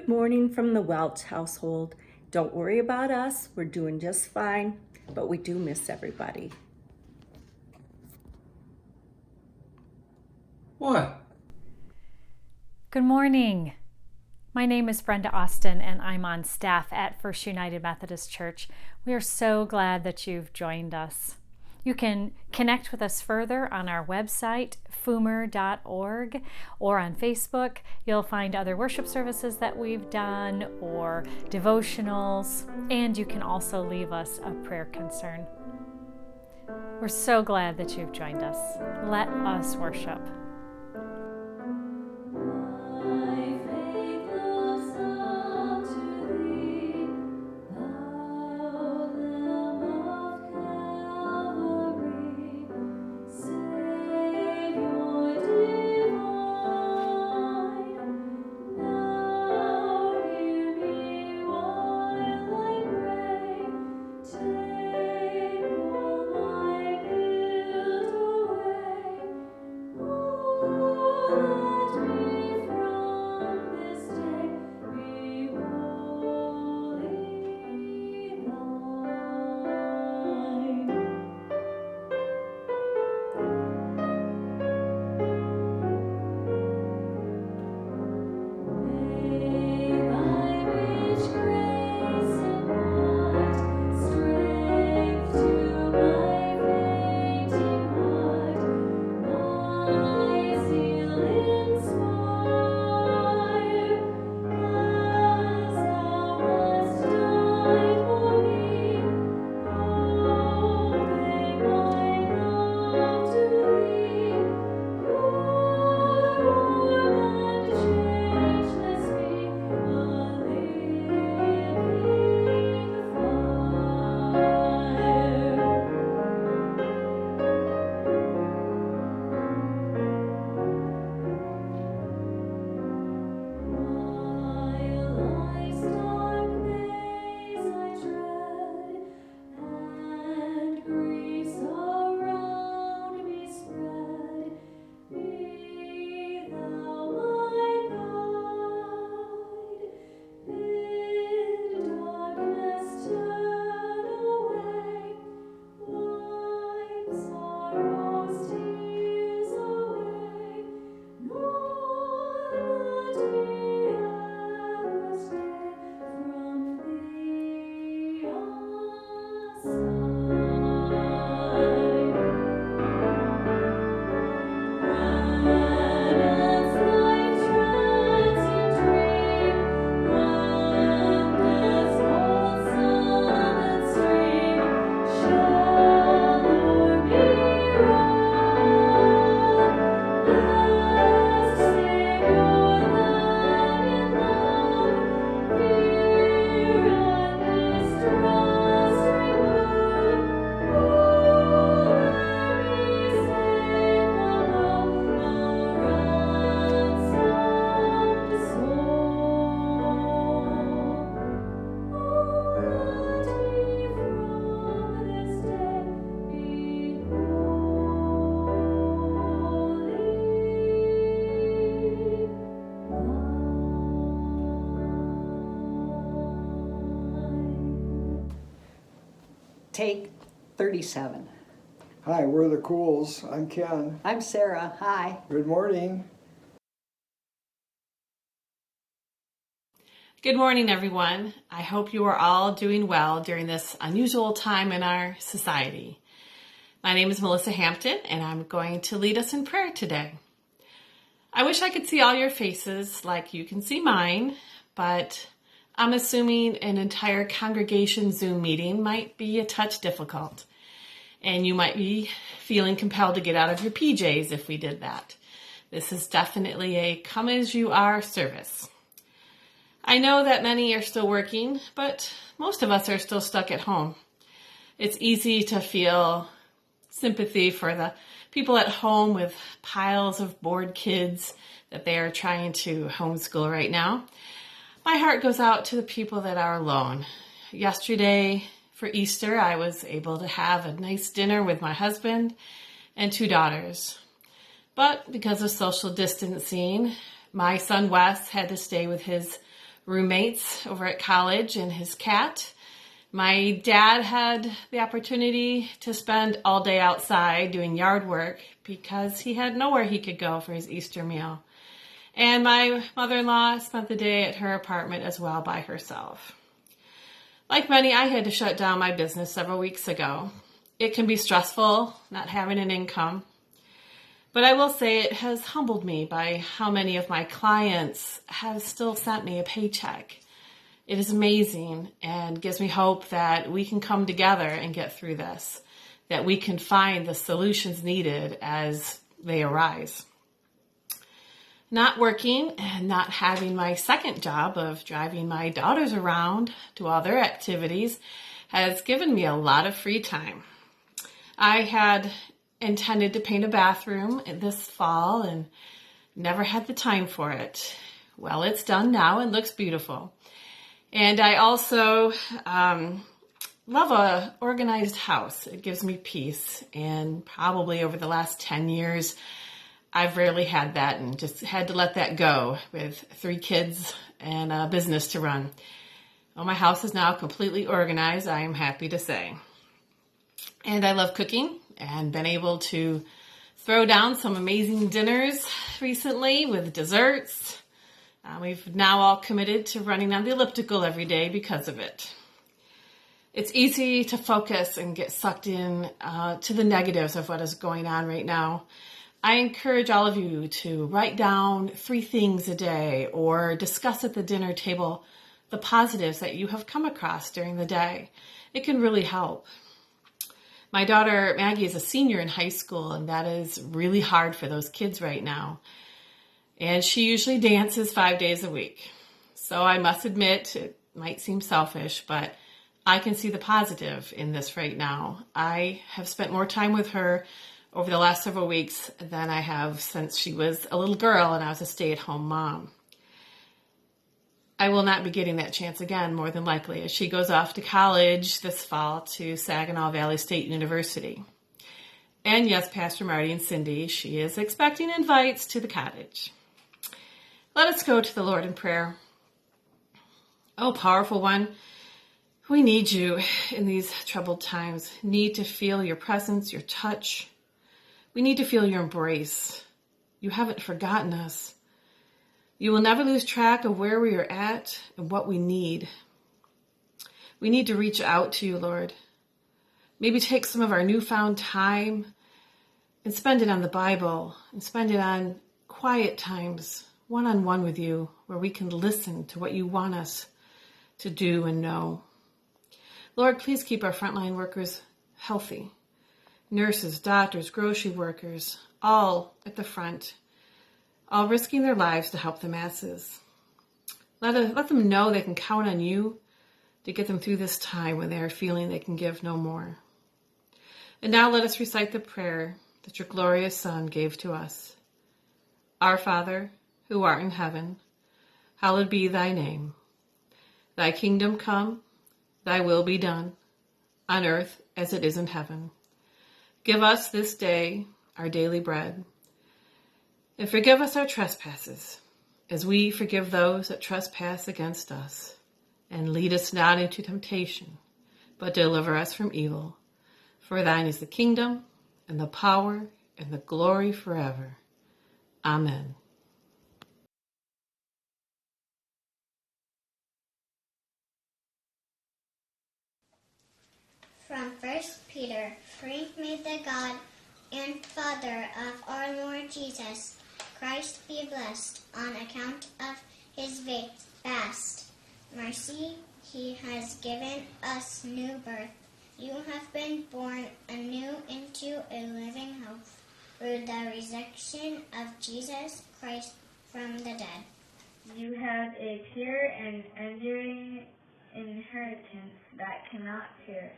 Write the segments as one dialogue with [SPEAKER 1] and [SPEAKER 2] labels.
[SPEAKER 1] Good morning from the Welch household. Don't worry about us, we're doing just fine, but we do miss everybody.
[SPEAKER 2] What?
[SPEAKER 3] Good morning. My name is Brenda Austin and I'm on staff at First United Methodist Church. We are so glad that you've joined us. You can connect with us further on our website, foomer.org, or on Facebook. You'll find other worship services that we've done or devotionals, and you can also leave us a prayer concern. We're so glad that you've joined us. Let us worship.
[SPEAKER 4] Take 37.
[SPEAKER 5] Hi, we're the Cools. I'm Ken.
[SPEAKER 4] I'm Sarah. Hi.
[SPEAKER 5] Good morning.
[SPEAKER 6] Good morning, everyone. I hope you are all doing well during this unusual time in our society. My name is Melissa Hampton, and I'm going to lead us in prayer today. I wish I could see all your faces like you can see mine, but I'm assuming an entire congregation Zoom meeting might be a touch difficult, and you might be feeling compelled to get out of your PJs if we did that. This is definitely a come-as-you-are service. I know that many are still working, but most of us are still stuck at home. It's easy to feel sympathy for the people at home with piles of bored kids that they are trying to homeschool right now. My heart goes out to the people that are alone. Yesterday, for Easter, I was able to have a nice dinner with my husband and 2 daughters. But because of social distancing, my son Wes had to stay with his roommates over at college and his cat. My dad had the opportunity to spend all day outside doing yard work because he had nowhere he could go for his Easter meal. And my mother-in-law spent the day at her apartment as well by herself. Like many, I had to shut down my business several weeks ago. It can be stressful not having an income, but I will say it has humbled me by how many of my clients have still sent me a paycheck. It is amazing and gives me hope that we can come together and get through this, that we can find the solutions needed as they arise. Not working and not having my second job of driving my daughters around to all their activities has given me a lot of free time. I had intended to paint a bathroom this fall and never had the time for it. Well, it's done now and looks beautiful. And I also love an organized house. It gives me peace. And probably over the last 10 years, I've rarely had that and just had to let that go with 3 kids and a business to run. Well, my house is now completely organized, I am happy to say. And I love cooking and been able to throw down some amazing dinners recently with desserts. We've now all committed to running on the elliptical every day because of it. It's easy to focus and get sucked in to the negatives of what is going on right now. I encourage all of you to write down 3 things a day or discuss at the dinner table the positives that you have come across during the day. It can really help. My daughter Maggie is a senior in high school, and that is really hard for those kids right now. And she usually dances 5 days a week. So I must admit, it might seem selfish, but I can see the positive in this right now. I have spent more time with her over the last several weeks than I have since she was a little girl and I was a stay-at-home mom. I will not be getting that chance again, more than likely, as she goes off to college this fall to Saginaw Valley State University. And yes, Pastor Marty and Cindy, she is expecting invites to the cottage. Let us go to the Lord in prayer. Oh, powerful one, we need you in these troubled times. Need to feel your presence, your touch. We need to feel your embrace. You haven't forgotten us. You will never lose track of where we are at and what we need. We need to reach out to you, Lord. Maybe take some of our newfound time and spend it on the Bible and spend it on quiet times, one-on-one with you, where we can listen to what you want us to do and know. Lord, please keep our frontline workers healthy. Nurses, doctors, grocery workers, all at the front, all risking their lives to help the masses. Let them know they can count on you to get them through this time when they are feeling they can give no more. And now let us recite the prayer that your glorious Son gave to us. Our Father, who art in heaven, hallowed be thy name. Thy kingdom come, thy will be done, on earth as it is in heaven. Give us this day our daily bread, and forgive us our trespasses, as we forgive those that trespass against us. And lead us not into temptation, but deliver us from evil. For thine is the kingdom, and the power, and the glory forever. Amen.
[SPEAKER 2] From 1 Peter, pray may the God and Father of our Lord Jesus Christ be blessed on account of his vast mercy. He has given us new birth. You have been born anew into a living hope through the resurrection of Jesus Christ from the dead.
[SPEAKER 7] You have a pure and enduring inheritance that cannot perish,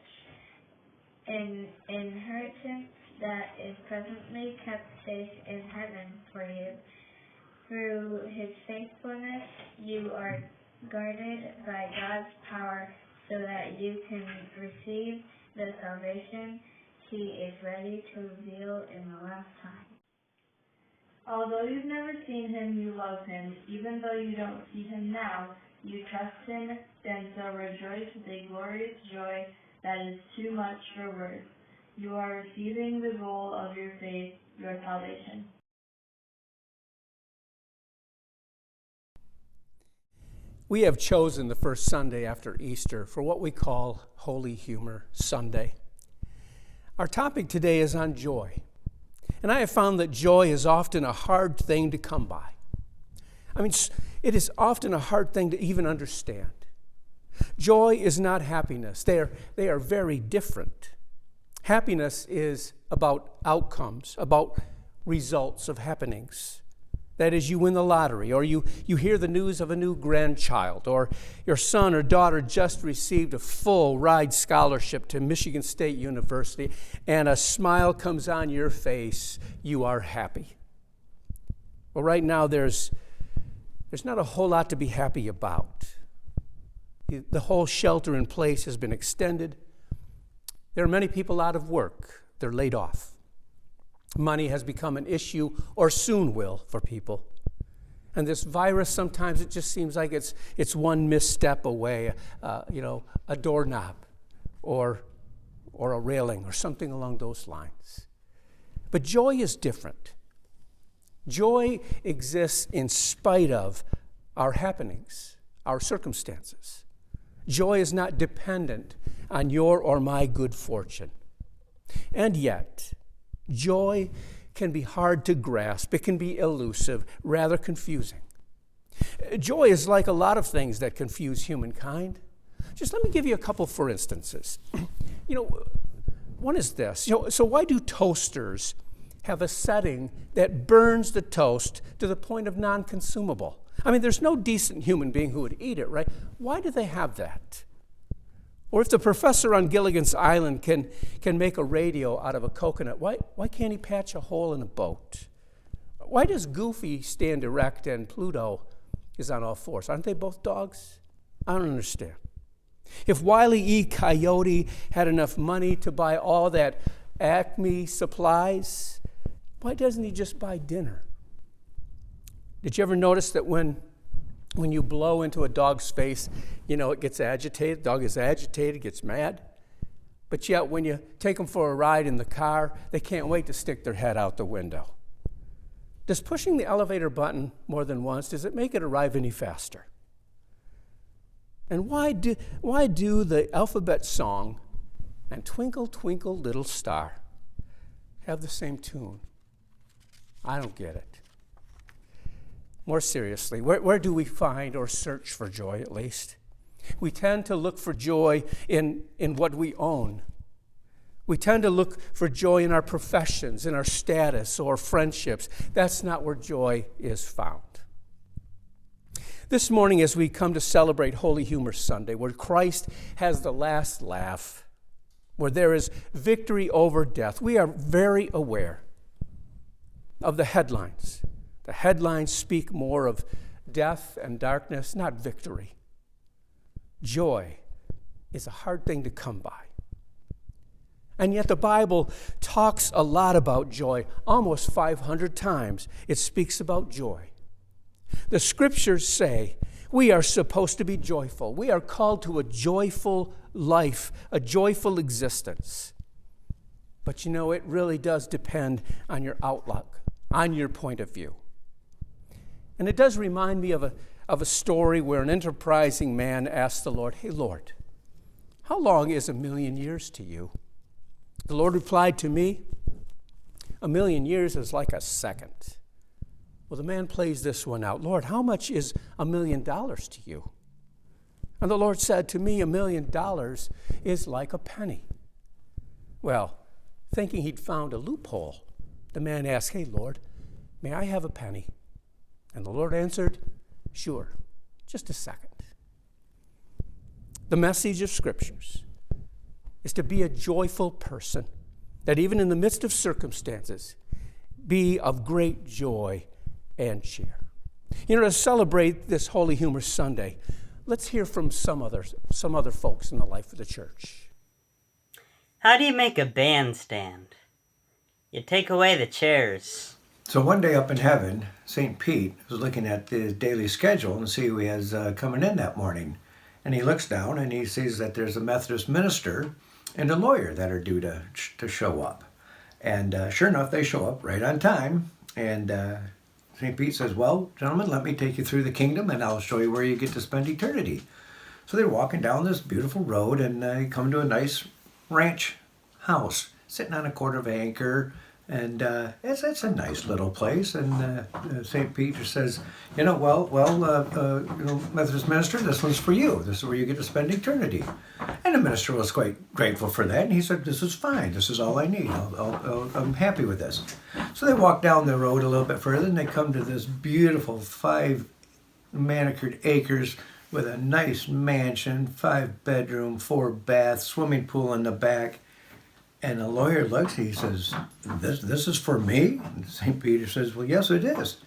[SPEAKER 7] an inheritance that is presently kept safe in heaven for you. Through his faithfulness, you are guarded by God's power so that you can receive the salvation he is ready to reveal in the last time.
[SPEAKER 8] Although you've never seen him, you love him. Even though you don't see him now,
[SPEAKER 7] you trust him, then so rejoice with a glorious joy that is too much for words. You are receiving the goal of your faith, your salvation.
[SPEAKER 8] We have chosen the first Sunday after Easter for what we call Holy Humor Sunday. Our topic today is on joy. And I have found that joy is often a hard thing to come by. I mean, it is often a hard thing to even understand. Joy is not happiness. They are very different. Happiness is about outcomes, about results of happenings. That is, you win the lottery, or you hear the news of a new grandchild, or your son or daughter just received a full ride scholarship to Michigan State University, and a smile comes on your face. You are happy. Well, right now there's not a whole lot to be happy about. The whole shelter in place has been extended. There are many people out of work. They're laid off. Money has become an issue, or soon will, for people. And this virus, sometimes it just seems like it's one misstep away, a doorknob or a railing or something along those lines. But joy is different. Joy exists in spite of our happenings, our circumstances. Joy is not dependent on your or my good fortune. And yet, joy can be hard to grasp. It can be elusive, rather confusing. Joy is like a lot of things that confuse humankind. Just let me give you a couple for instances. One is this. So why do toasters have a setting that burns the toast to the point of non-consumable? I mean, there's no decent human being who would eat it, right? Why do they have that? Or if the professor on Gilligan's Island can make a radio out of a coconut, why can't he patch a hole in a boat? Why does Goofy stand erect and Pluto is on all fours? Aren't they both dogs? I don't understand. If Wile E. Coyote had enough money to buy all that Acme supplies, why doesn't he just buy dinner? Did you ever notice that when you blow into a dog's face, it gets agitated? The dog is agitated, gets mad. But yet when you take them for a ride in the car, they can't wait to stick their head out the window. Does pushing the elevator button more than once, does it make it arrive any faster? And why do the alphabet song and Twinkle, Twinkle, Little Star have the same tune? I don't get it. More seriously, where do we find or search for joy, at least? We tend to look for joy in what we own. We tend to look for joy in our professions, in our status or friendships. That's not where joy is found. This morning, as we come to celebrate Holy Humor Sunday, where Christ has the last laugh, where there is victory over death, we are very aware of the headlines. The headlines speak more of death and darkness, not victory. Joy is a hard thing to come by. And yet the Bible talks a lot about joy. Almost 500 times it speaks about joy. The scriptures say we are supposed to be joyful. We are called to a joyful life, a joyful existence. But it really does depend on your outlook, on your point of view. And it does remind me of a story where an enterprising man asked the Lord, "Hey, Lord, how long is 1,000,000 years to you?" The Lord replied to me, 1,000,000 years is like a second. Well, the man plays this one out. "Lord, how much is $1,000,000 to you?" And the Lord said to me, $1,000,000 is like a penny. Well, thinking he'd found a loophole, the man asked, "Hey, Lord, may I have a penny?" And the Lord answered, "Sure, just a second." The message of scriptures is to be a joyful person, that even in the midst of circumstances, be of great joy and cheer. To celebrate this Holy Humor Sunday, let's hear from some other folks in the life of the church.
[SPEAKER 9] How do you make a bandstand? You take away the chairs. So one day up in heaven, St. Pete was looking at the daily schedule and see who he has coming in that morning. And he looks down and he sees that there's a Methodist minister and a lawyer that are due to show up. And sure enough, they show up right on time. And St. Pete says, well, gentlemen, let me take you through the kingdom and I'll show you where you get to spend eternity. So they're walking down this beautiful road and they come to a nice ranch house sitting on a quarter of an acre. And it's a nice little place. And St. Peter says, Methodist minister, this one's for you. This is where you get to spend eternity. And the minister was quite grateful for that. And he said, this is fine. This is all I need. I'm happy with this. So they walk down the road a little bit further and they come to this beautiful 5 manicured acres with a nice mansion, 5-bedroom, 4-bath, swimming pool in the back. And the lawyer looks, he says, this is for me? And St. Peter says, well, yes, it is.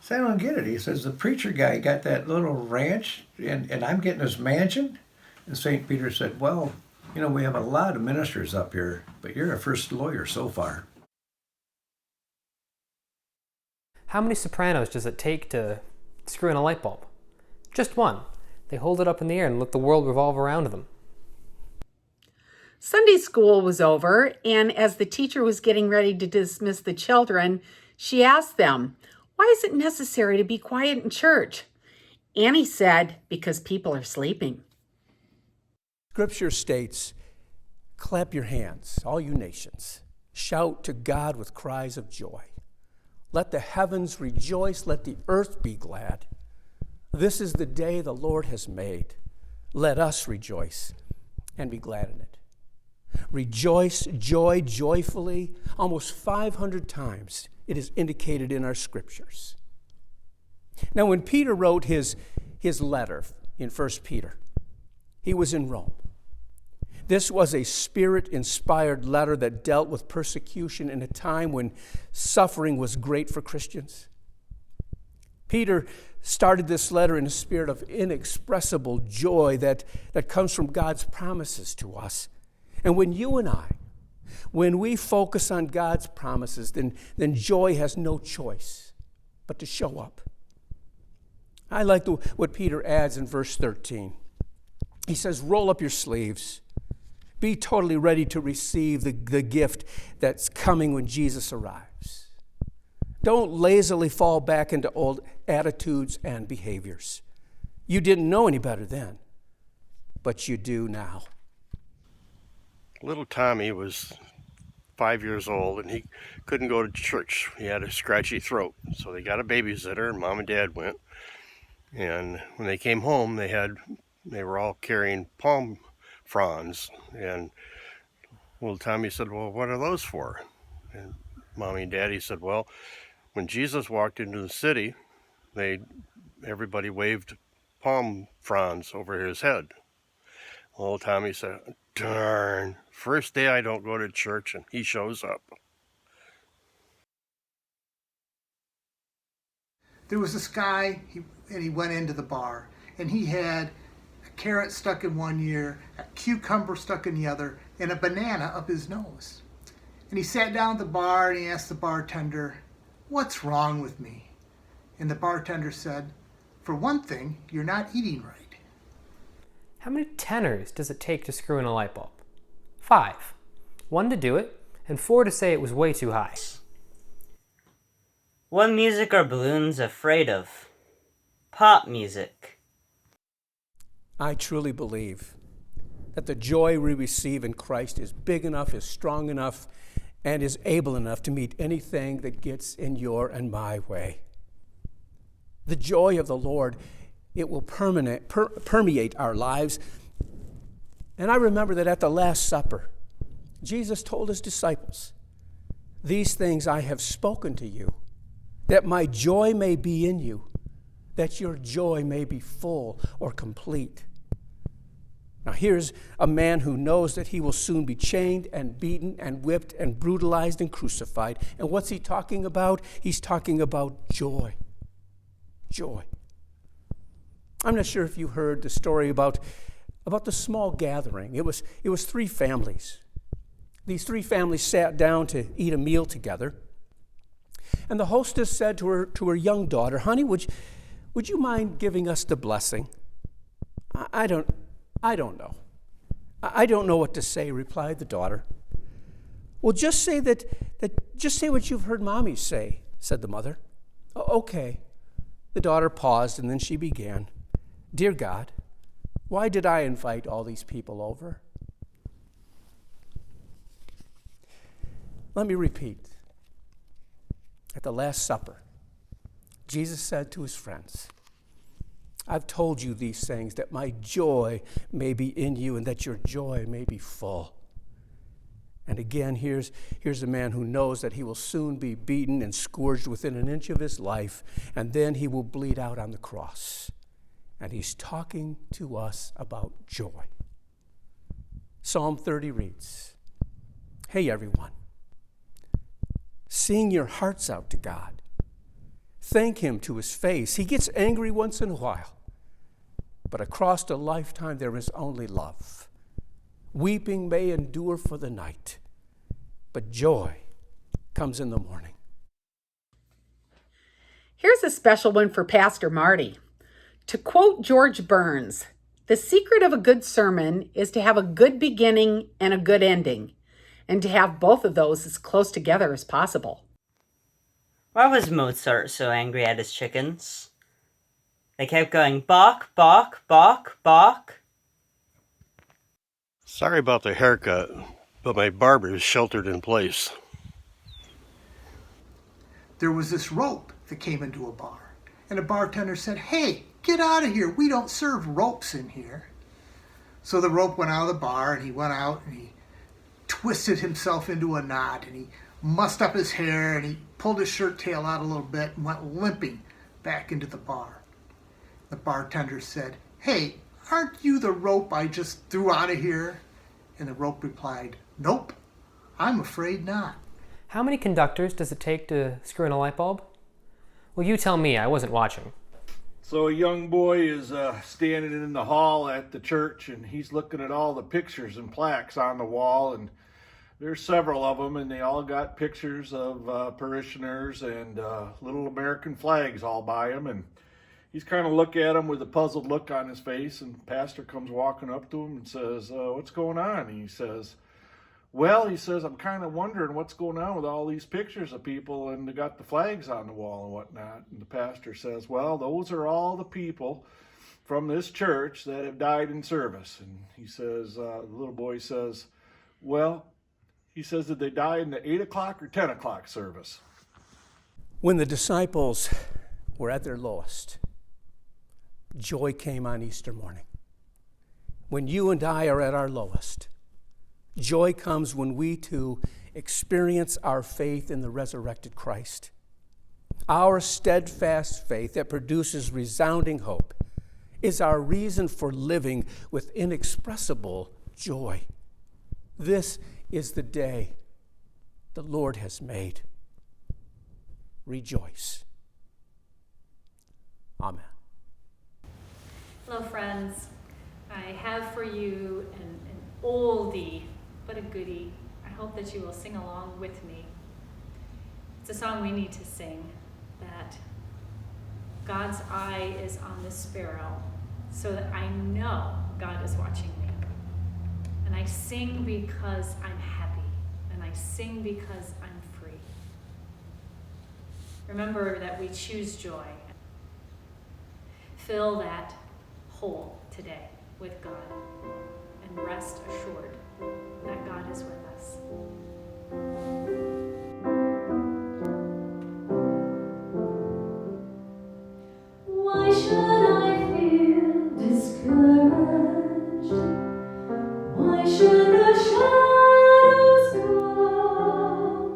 [SPEAKER 9] So I don't get it. He says, the preacher guy got that little ranch and I'm getting this mansion? And St. Peter said, well, we have a lot of ministers up here, but you're our first lawyer so far.
[SPEAKER 10] How many sopranos does it take to screw in a light bulb? Just one. They hold it up in the air and let the world revolve around them.
[SPEAKER 11] Sunday school was over, and as the teacher was getting ready to dismiss the children, she asked them, why is it necessary to be quiet in church? Annie said, because people are sleeping.
[SPEAKER 8] Scripture states, clap your hands, all you nations. Shout to God with cries of joy. Let the heavens rejoice, let the earth be glad. This is the day the Lord has made. Let us rejoice and be glad in it. Rejoice, joy, joyfully. Almost 500 times it is indicated in our scriptures. Now, when Peter wrote his letter in 1 Peter, he was in Rome. This was a Spirit-inspired letter that dealt with persecution in a time when suffering was great for Christians. Peter started this letter in a spirit of inexpressible joy that comes from God's promises to us. And when you and I, when we focus on God's promises, then joy has no choice but to show up. I like what Peter adds in verse 13. He says, roll up your sleeves. Be totally ready to receive the gift that's coming when Jesus arrives. Don't lazily fall back into old attitudes and behaviors. You didn't know any better then, but you do now.
[SPEAKER 12] Little Tommy was 5 years old and he couldn't go to church. He had a scratchy throat. So they got a babysitter and Mom and Dad went. And when they came home, they were all carrying palm fronds. And little Tommy said, well, what are those for? And Mommy and Daddy said, well, when Jesus walked into the city, everybody waved palm fronds over his head. Little Tommy said, darn, first day I don't go to church and he shows up.
[SPEAKER 13] There was this guy, and he went into the bar, and he had a carrot stuck in one ear, a cucumber stuck in the other, and a banana up his nose. And he sat down at the bar and he asked the bartender, what's wrong with me? And the bartender said, for one thing, you're not eating right.
[SPEAKER 10] How many tenors does it take to screw in a light bulb? 5. 1 to do it, and 4 to say it was way too high.
[SPEAKER 14] What music are balloons afraid of? Pop music.
[SPEAKER 8] I truly believe that the joy we receive in Christ is big enough, is strong enough, and is able enough to meet anything that gets in your and my way. The joy of the Lord, it will permeate our lives. And I remember that at the Last Supper, Jesus told his disciples, these things I have spoken to you, that my joy may be in you, that your joy may be full or complete. Now here's a man who knows that he will soon be chained and beaten and whipped and brutalized and crucified. And what's he talking about? He's talking about joy. Joy. I'm not sure if you heard the story about the small gathering. It was 3 families. These 3 families sat down to eat a meal together. And the hostess said to her young daughter, "Honey, would you mind giving us the blessing?" I don't know. I don't know what to say," replied the daughter. "Well, just say just say what you've heard Mommy say," said the mother. "Okay." The daughter paused, and then she began. "Dear God, why did I invite all these people over?" Let me repeat. At the Last Supper, Jesus said to his friends, "I've told you these things that my joy may be in you and that your joy may be full." And again, here's a man who knows that he will soon be beaten and scourged within an inch of his life, and then he will bleed out on the cross. And he's talking to us about joy. Psalm 30 reads, "Hey, everyone, sing your hearts out to God. Thank him to his face. He gets angry once in a while, but across a lifetime there is only love. Weeping may endure for the night, but joy comes in the morning."
[SPEAKER 11] Here's a special one for Pastor Marty. To quote George Burns, "The secret of a good sermon is to have a good beginning and a good ending, and to have both of those as close together as possible."
[SPEAKER 14] Why was Mozart so angry at his chickens? They kept going bark, bark, bark, bark.
[SPEAKER 12] Sorry about the haircut, but my barber is sheltered in place.
[SPEAKER 13] There was this rope that came into a bar, and a bartender said, "Hey, get out of here. We don't serve ropes in here." So the rope went out of the bar, and he went out and he twisted himself into a knot, and he mussed up his hair, and he pulled his shirt tail out a little bit and went limping back into the bar. The bartender said, "Hey, aren't you the rope I just threw out of here?" And the rope replied, "Nope, I'm afraid not."
[SPEAKER 10] How many conductors does it take to screw in a light bulb? Well, you tell me, I wasn't watching.
[SPEAKER 15] So a young boy is standing in the hall at the church, and he's looking at all the pictures and plaques on the wall, and there's several of them, and they all got pictures of parishioners and little American flags all by them, and he's kind of looking at them with a puzzled look on his face, and the pastor comes walking up to him and says, "What's going on?" And he says, "Well," he says, "I'm kind of wondering what's going on with all these pictures of people, and they got the flags on the wall and whatnot." And the pastor says, "Well, those are all the people from this church that have died in service." And he says, the little boy says, "Well," he says, "did they die in the 8 o'clock or 10 o'clock service?"
[SPEAKER 8] When the disciples were at their lowest, joy came on Easter morning. When you and I are at our lowest, joy comes when we too experience our faith in the resurrected Christ. Our steadfast faith that produces resounding hope is our reason for living with inexpressible joy. This is the day the Lord has made. Rejoice. Amen.
[SPEAKER 3] Hello, friends. I have for you an oldie, but a goodie. I hope that you will sing along with me. It's a song we need to sing, that God's eye is on the sparrow, so that I know God is watching me. And I sing because I'm happy, and I sing because I'm free. Remember that we choose joy. Fill that hole today with God, and rest assured that God is with us.
[SPEAKER 16] Why should I feel discouraged? Why should the shadows come?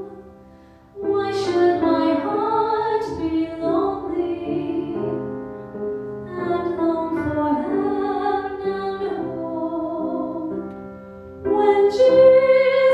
[SPEAKER 16] Why should my heart be lonely and long for heaven and home when Jesus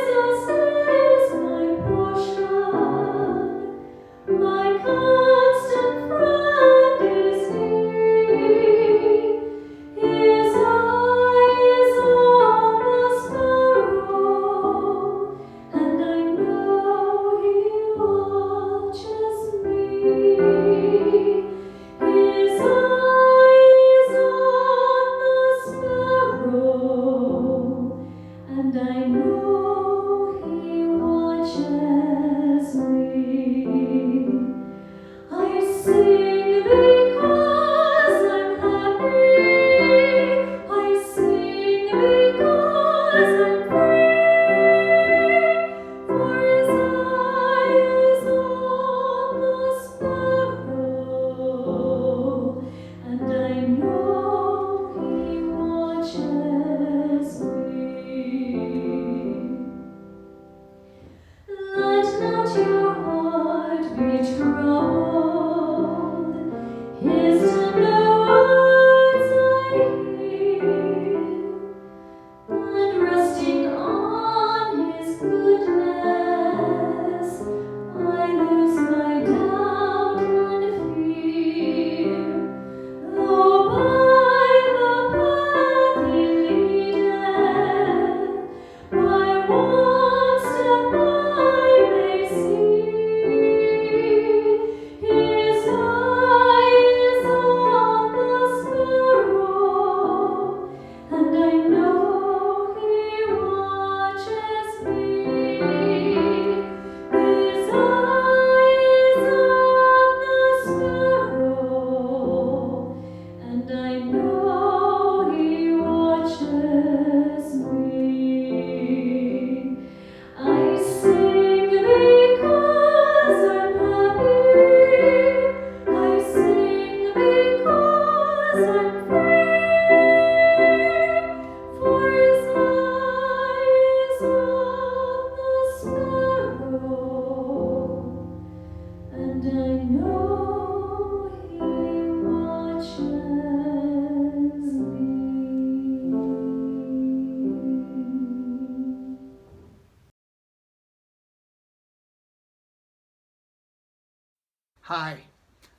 [SPEAKER 13] Hi,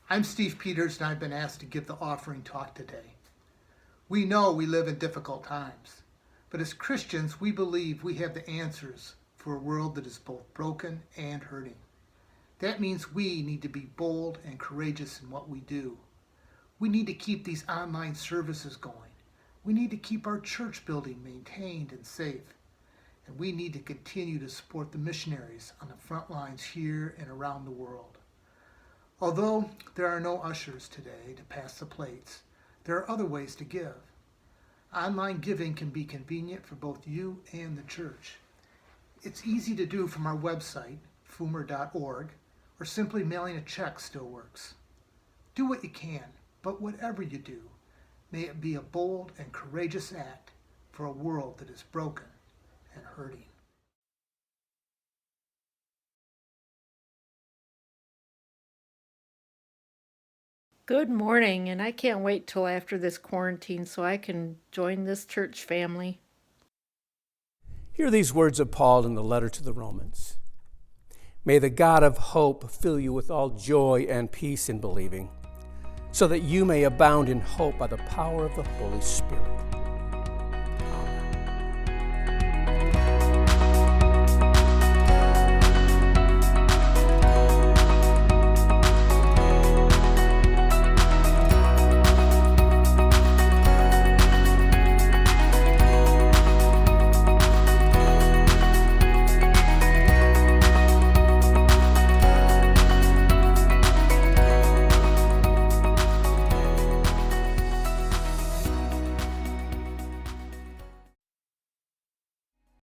[SPEAKER 13] I'm Steve Peters, and I've been asked to give the offering talk today. We know we live in difficult times, but as Christians, we believe we have the answers for a world that is both broken and hurting. That means we need to be bold and courageous in what we do. We need to keep these online services going. We need to keep our church building maintained and safe. And we need to continue to support the missionaries on the front lines here and around the world. Although there are no ushers today to pass the plates, there are other ways to give. Online giving can be convenient for both you and the church. It's easy to do from our website, fumer.org, or simply mailing a check still works. Do what you can, but whatever you do, may it be a bold and courageous act for a world that is broken and hurting.
[SPEAKER 17] Good morning, and I can't wait till after this quarantine so I can join this church family.
[SPEAKER 8] Hear these words of Paul in the letter to the Romans. May the God of hope fill you with all joy and peace in believing, so that you may abound in hope by the power of the Holy Spirit.